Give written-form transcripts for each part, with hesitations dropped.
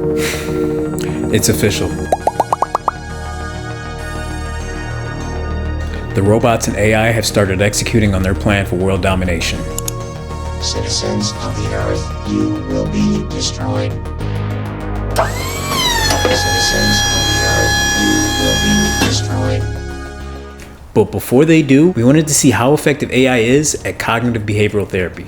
It's official. The robots and AI have started executing on their plan for world domination. Citizens of the Earth, you will be destroyed. Citizens of the Earth, you will be destroyed. But before they do, we wanted to see how effective AI is at cognitive behavioral therapy.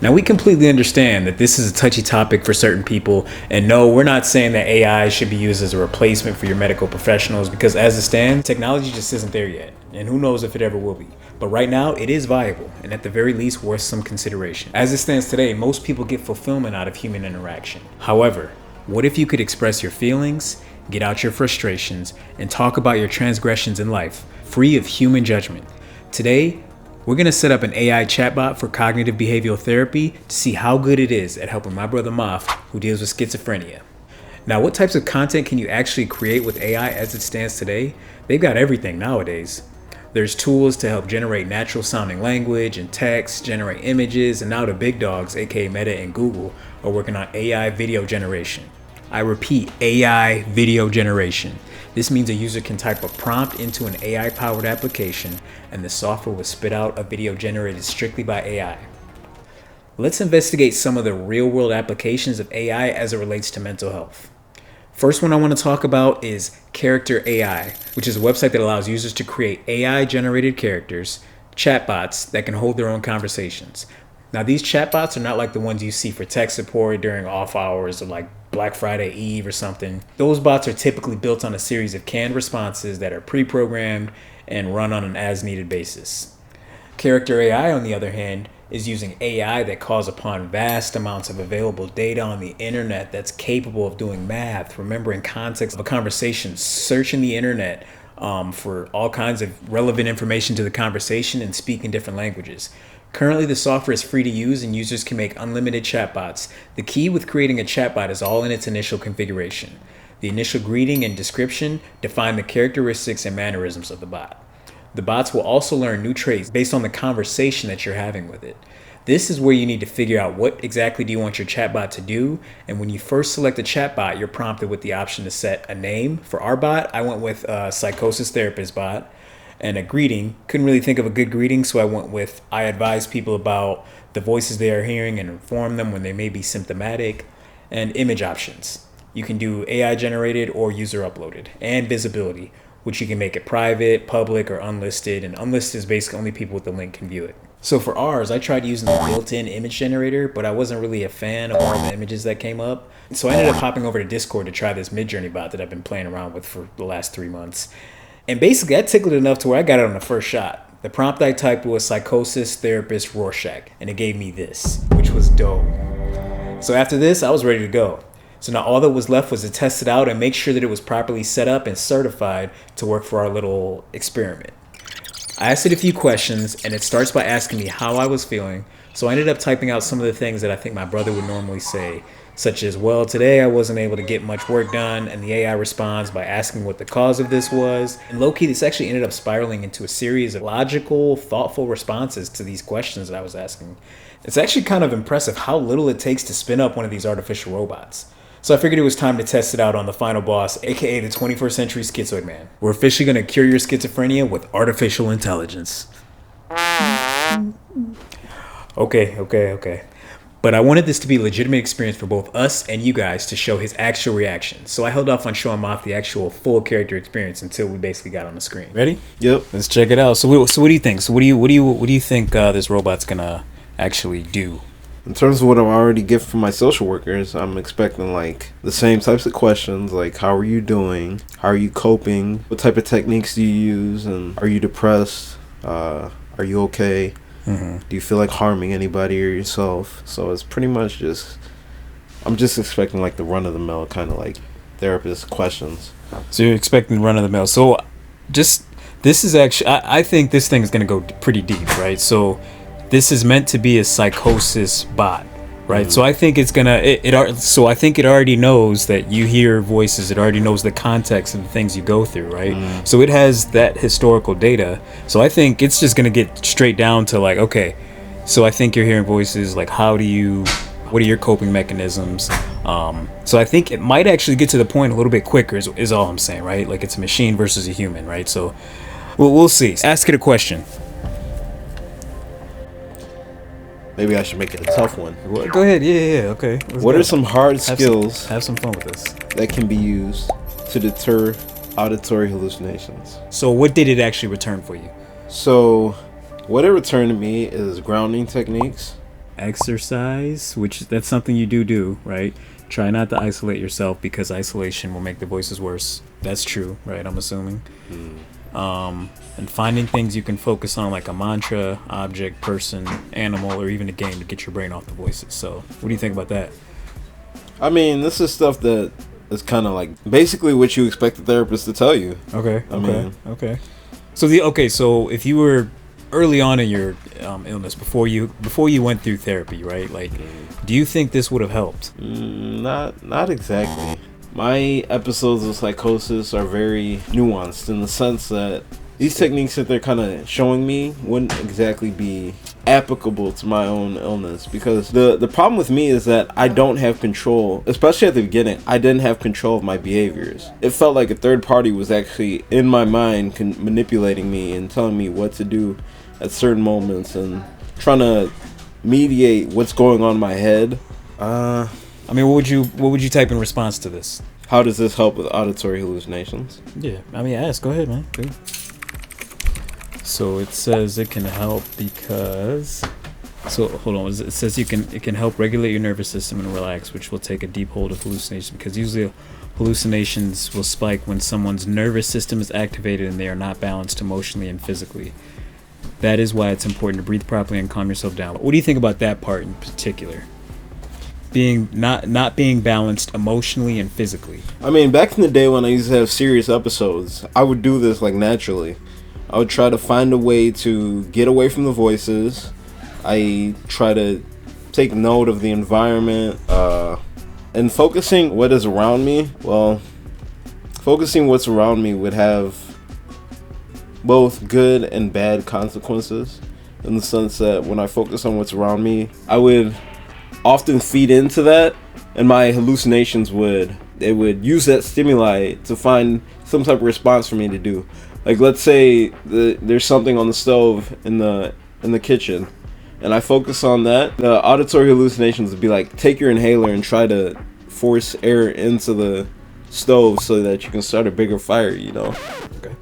Now, we completely understand that this is a touchy topic for certain people, and no, we're not saying that AI should be used as a replacement for your medical professionals, because as it stands, technology just isn't there yet, and who knows if it ever will be. But right now, it is viable, and at the very least, worth some consideration. As it stands today, most people get fulfillment out of human interaction. However, what if you could express your feelings, get out your frustrations, and talk about your transgressions in life, free of human judgment? Today, we're going to set up an AI chatbot for cognitive behavioral therapy to see how good it is at helping my brother Moff, who deals with schizophrenia. Now, what types of content can you actually create with AI as it stands today? They've got everything nowadays. There's tools to help generate natural sounding language and text, generate images, and now the big dogs, aka Meta and Google, are working on AI video generation. I repeat, AI video generation. This means a user can type a prompt into an AI-powered application and the software will spit out a video generated strictly by AI. Let's investigate some of the real-world applications of AI as it relates to mental health. First one I want to talk about is Character.AI, which is a website that allows users to create AI-generated characters, chatbots that can hold their own conversations. Now, these chatbots are not like the ones you see for tech support during off hours or like Black Friday Eve or something. Those bots are typically built on a series of canned responses that are pre-programmed and run on an as-needed basis. Character.AI, on the other hand, is using AI that calls upon vast amounts of available data on the internet that's capable of doing math, remembering context of a conversation, searching the internet for all kinds of relevant information to the conversation, and speaking different languages. Currently, the software is free to use and users can make unlimited chatbots. The key with creating a chatbot is all in its initial configuration. The initial greeting and description define the characteristics and mannerisms of the bot. The bots will also learn new traits based on the conversation that you're having with it. This is where you need to figure out what exactly do you want your chatbot to do, and when you first select a chatbot, you're prompted with the option to set a name. For our bot, I went with a psychosis therapist bot. And a greeting. Couldn't really think of a good greeting, so I went with I advise people about the voices they are hearing and inform them when they may be symptomatic. And image options. You can do AI generated or user uploaded. And visibility, which you can make it private, public, or unlisted. And unlisted is basically only people with the link can view it. So for ours, I tried using the built-in image generator, but I wasn't really a fan of all the images that came up. So I ended up hopping over to Discord to try this Midjourney bot that I've been playing around with for the last 3 months. And basically, I tickled it enough to where I got it on the first shot. The prompt I typed was psychosis therapist Rorschach, and it gave me this, which was dope. So after this, I was ready to go. So now all that was left was to test it out and make sure that it was properly set up and certified to work for our little experiment. I asked it a few questions, and it starts by asking me how I was feeling. So I ended up typing out some of the things that I think my brother would normally say, such as, well, today I wasn't able to get much work done, and the AI responds by asking what the cause of this was. And low-key, this actually ended up spiraling into a series of logical, thoughtful responses to these questions that I was asking. It's actually kind of impressive how little it takes to spin up one of these artificial robots. So I figured it was time to test it out on the final boss, aka the 21st century schizoid man. We're officially going to cure your schizophrenia with artificial intelligence. Okay. But I wanted this to be a legitimate experience for both us and you guys to show his actual reaction. So I held off on showing off the actual full character experience until we basically got on the screen. Ready? Yep. Let's check it out. So what do you think? So what do you think this robot's gonna actually do? In terms of what I already get from my social workers, I'm expecting like the same types of questions, like how are you doing? How are you coping? What type of techniques do you use? And are you depressed? Are you okay? Mm-hmm. Do you feel like harming anybody or yourself? So it's pretty much I'm just expecting like the run-of-the-mill kind of like therapist questions. So you're expecting run-of-the-mill. So this is actually, I think this thing is going to go pretty deep, right? So this is meant to be a psychosis bot, right? Mm-hmm. So I think it's gonna, so I think it already knows that you hear voices. It already knows the context of the things you go through, right? Mm-hmm. So it has that historical data. So I think it's just gonna get straight down to like, okay, so I think you're hearing voices. Like, what are your coping mechanisms? So I think it might actually get to the point a little bit quicker is all I'm saying, right? Like it's a machine versus a human, right? So we'll see. Ask it a question. Maybe I should make it a tough one. Well, go ahead. Yeah, okay. What are some hard skills have some fun with this. that can be used to deter auditory hallucinations? So what did it actually return for you? So what it returned to me is grounding techniques. Exercise, which that's something you do, right? Try not to isolate yourself because isolation will make the voices worse. That's true, right? I'm assuming. And finding things you can focus on, like a mantra, object, person, animal, or even a game to get your brain off the voices. So what do you think about that? I mean, this is stuff that is kind of like basically what you expect the therapist to tell you. Okay. Okay. So if you were early on in your illness, before you went through therapy, right? Like, do you think this would have helped? Not exactly. My episodes of psychosis are very nuanced in the sense that these techniques that they're kind of showing me wouldn't exactly be applicable to my own illness, because the problem with me is that I don't have control, especially at the beginning. I didn't have control of my behaviors. It felt like a third party was actually in my mind manipulating me and telling me what to do at certain moments and trying to mediate what's going on in my head. I mean, what would you type in response to this? How does this help with auditory hallucinations? Yeah, I mean, ask. Go ahead, man. Go. So it says it can help because. So hold on. It says it can help regulate your nervous system and relax, which will take a deep hold of hallucination, because usually hallucinations will spike when someone's nervous system is activated and they are not balanced emotionally and physically. That is why it's important to breathe properly and calm yourself down. What do you think about that part in particular? Being not being balanced emotionally and physically. I mean, back in the day when I used to have serious episodes, I would do this like naturally. I would try to find a way to get away from the voices. I try to take note of the environment, and focusing what is around me. Well, focusing what's around me would have both good and bad consequences, in the sense that when I focus on what's around me, I would often feed into that, and my hallucinations would use that stimuli to find some type of response for me to do. Like, let's say there's something on the stove in the kitchen, and I focus on that. The auditory hallucinations would be like, take your inhaler and try to force air into the stove so that you can start a bigger fire, you know? Okay.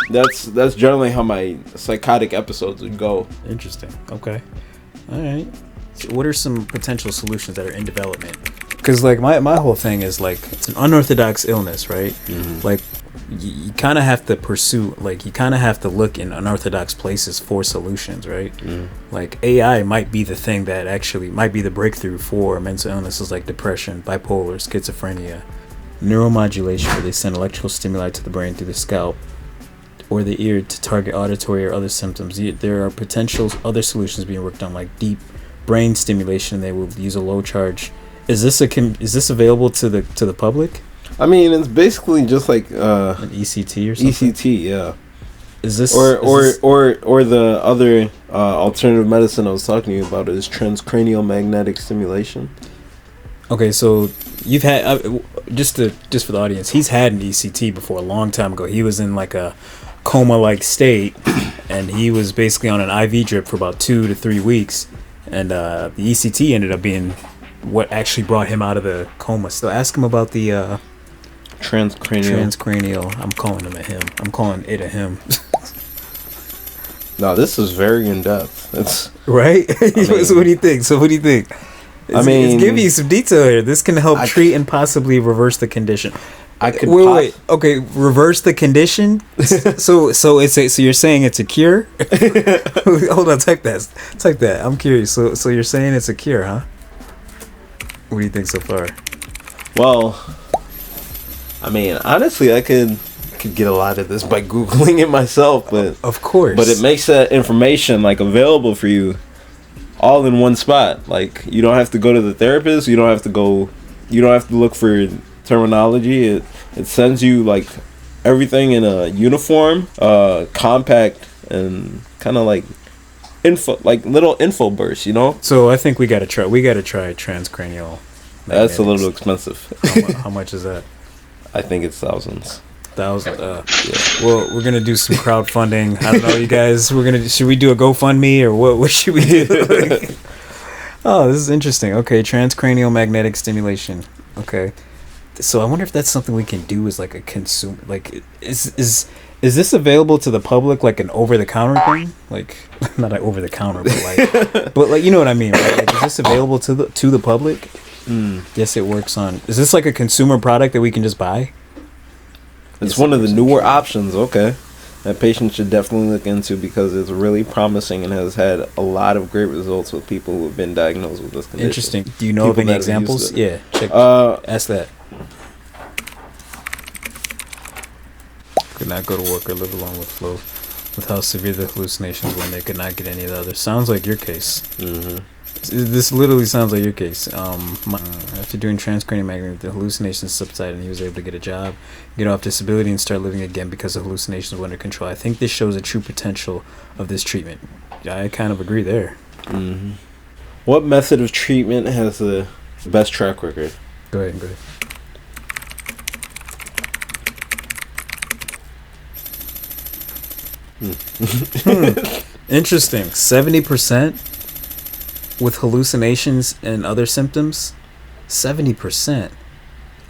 That's generally how my psychotic episodes would go. Interesting. Okay. All right. So what are some potential solutions that are in development? Because like my whole thing is like, it's an unorthodox illness, right? Mm-hmm. Like you kind of have to pursue, like you kind of have to look in unorthodox places for solutions, right? Mm-hmm. Like AI might be the thing that actually might be the breakthrough for mental illnesses like depression, bipolar, schizophrenia, neuromodulation, where they send electrical stimuli to the brain through the scalp or the ear to target auditory or other symptoms. There are potential other solutions being worked on, like deep brain stimulation. They will use a low charge. Is this available to the public? I mean, it's basically just like an ECT or something. ECT, yeah. Is this or the other alternative medicine I was talking to you about is transcranial magnetic stimulation? Okay, so you've had just for the audience, he's had an ECT before a long time ago. He was in like a coma-like state, and he was basically on an IV drip for about 2 to 3 weeks, and the ECT ended up being what actually brought him out of the coma. So ask him about the transcranial. I'm calling it a him. No, this is very in depth. It's right. So what do you think? It's giving you some detail here. This can help treat and possibly reverse the condition. Wait. Okay, reverse the condition. so you're saying it's a cure? Hold on, type that. I'm curious. So you're saying it's a cure, huh? What do you think so far? Well, I mean, honestly, I could get a lot of this by Googling it myself, but of course. But it makes that information like available for you all in one spot. Like, you don't have to go to the therapist, you don't have to look for terminology. It sends you like everything in a uniform, compact, and kind of like info, like little info bursts, you know. So I think we gotta try transcranial That's a little magnetics. expensive. How much is that? I think it's thousands. Thousand. Well, we're gonna do some crowdfunding. I don't know, you guys. Should we do a GoFundMe or what? What should we do? Oh, this is interesting. Okay, transcranial magnetic stimulation. Okay, so I wonder if that's something we can do as like a consumer. Like, is this available to the public like an over the counter thing? Like, not an over the counter, but like you know what I mean, right? Like, is this available to the public? Yes, it works on. Is this like a consumer product that we can just buy? It's one of the newer options, okay, that patients should definitely look into because it's really promising and has had a lot of great results with people who have been diagnosed with this condition. Interesting. Do you know of any examples? Yeah, check. Ask that. Could not go to work or live along with flow with how severe the hallucinations when they could not get any of the others. Sounds like your case. This literally sounds like your case. After doing transcranial magnetic, the hallucinations subsided and he was able to get a job, get off disability, and start living again because the hallucinations were under control. I think this shows a true potential of this treatment. I kind of agree there. What method of treatment has the best track record? Go ahead. Interesting. 70% with hallucinations and other symptoms. 70%.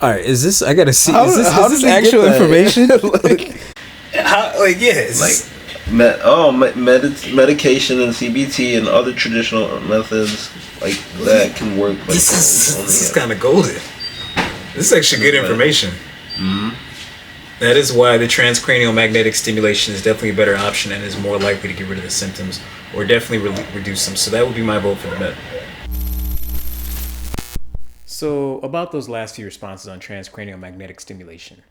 All right, is this? I gotta see. Is this actual information? Medication and CBT and other traditional methods like that can work. Like, This is kind of golden. This is actually good information. That is why the transcranial magnetic stimulation is definitely a better option and is more likely to get rid of the symptoms or definitely reduce them. So that would be my vote for the med. So about those last few responses on transcranial magnetic stimulation,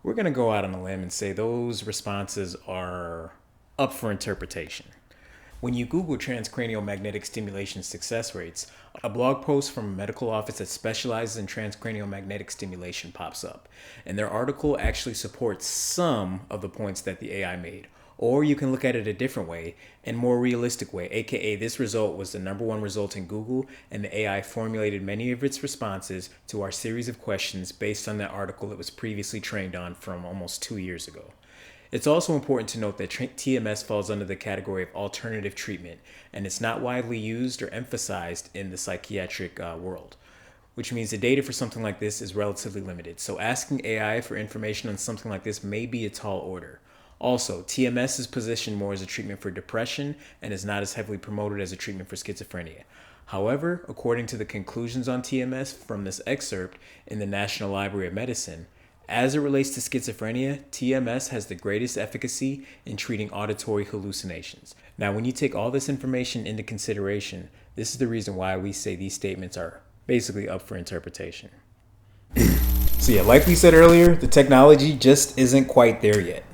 we're going to go out on a limb and say those responses are up for interpretation. When you Google transcranial magnetic stimulation success rates, a blog post from a medical office that specializes in transcranial magnetic stimulation pops up, and their article actually supports some of the points that the AI made. Or you can look at it a different way and more realistic way, aka this result was the #1 result in Google, and the AI formulated many of its responses to our series of questions based on that article it was previously trained on from almost 2 years ago. It's also important to note that TMS falls under the category of alternative treatment, and it's not widely used or emphasized in the psychiatric world, which means the data for something like this is relatively limited. So asking AI for information on something like this may be a tall order. Also, TMS is positioned more as a treatment for depression and is not as heavily promoted as a treatment for schizophrenia. However, according to the conclusions on TMS from this excerpt in the National Library of Medicine, as it relates to schizophrenia, TMS has the greatest efficacy in treating auditory hallucinations. Now, when you take all this information into consideration, this is the reason why we say these statements are basically up for interpretation. So yeah, like we said earlier, the technology just isn't quite there yet.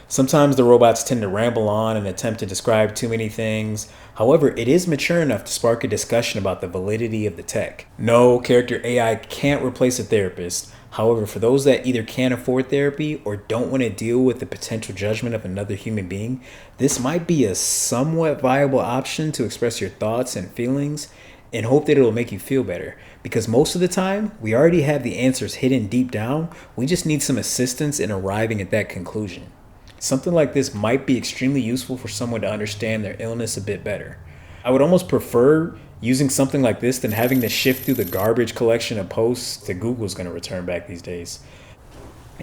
Sometimes the robots tend to ramble on and attempt to describe too many things. However, it is mature enough to spark a discussion about the validity of the tech. No, Character.AI can't replace a therapist. However, for those that either can't afford therapy or don't want to deal with the potential judgment of another human being, this might be a somewhat viable option to express your thoughts and feelings and hope that it'll make you feel better. Because most of the time, we already have the answers hidden deep down. We just need some assistance in arriving at that conclusion. Something like this might be extremely useful for someone to understand their illness a bit better. I would almost prefer using something like this than having to shift through the garbage collection of posts that Google's going to return back these days.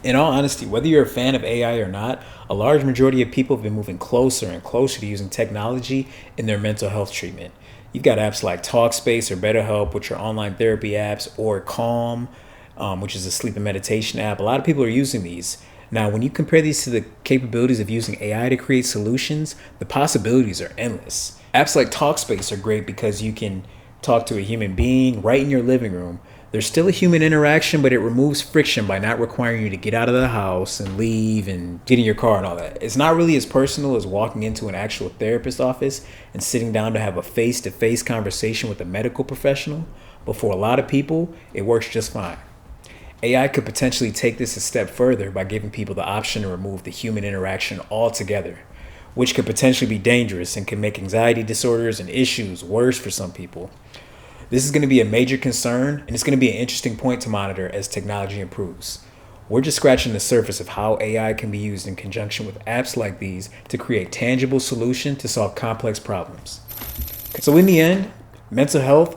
In all honesty, whether you're a fan of AI or not, a large majority of people have been moving closer and closer to using technology in their mental health treatment. You've got apps like Talkspace or BetterHelp, which are online therapy apps, or Calm, which is a sleep and meditation app. A lot of people are using these. Now, when you compare these to the capabilities of using AI to create solutions, the possibilities are endless. Apps like Talkspace are great because you can talk to a human being right in your living room. There's still a human interaction, but it removes friction by not requiring you to get out of the house and leave and get in your car and all that. It's not really as personal as walking into an actual therapist office and sitting down to have a face-to-face conversation with a medical professional, but for a lot of people, it works just fine. AI could potentially take this a step further by giving people the option to remove the human interaction altogether, which could potentially be dangerous and can make anxiety disorders and issues worse for some people. This is going to be a major concern, and it's going to be an interesting point to monitor as technology improves. We're just scratching the surface of how AI can be used in conjunction with apps like these to create tangible solutions to solve complex problems. So in the end, mental health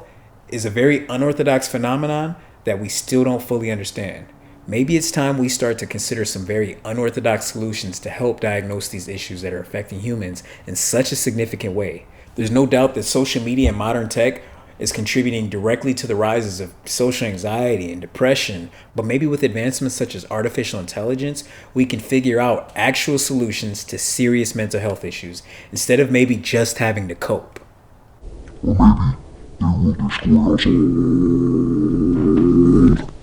is a very unorthodox phenomenon that we still don't fully understand. Maybe it's time we start to consider some very unorthodox solutions to help diagnose these issues that are affecting humans in such a significant way. There's no doubt that social media and modern tech is contributing directly to the rises of social anxiety and depression, but maybe with advancements such as artificial intelligence, we can figure out actual solutions to serious mental health issues instead of maybe just having to cope. Or maybe they will destroy us all.